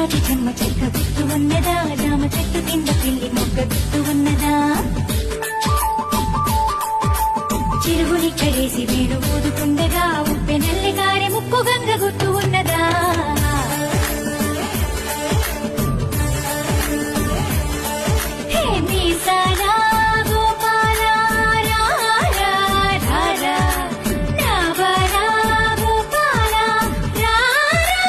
నాటి జన్మ చెక్క గుర్తు ఉన్నదా జామ చెట్టు కింద పిల్లి మొక్క గుర్తు ఉన్నదా చిరుగుని కడేసి వేడు ఊదుకుండగా ఉప్పె నల్లి గారి ముప్పు గంగ గుర్తు ఉన్నదా హే మీసాలా గోపాలా రా రా రా రా నా బాలా గోపాలా రా రా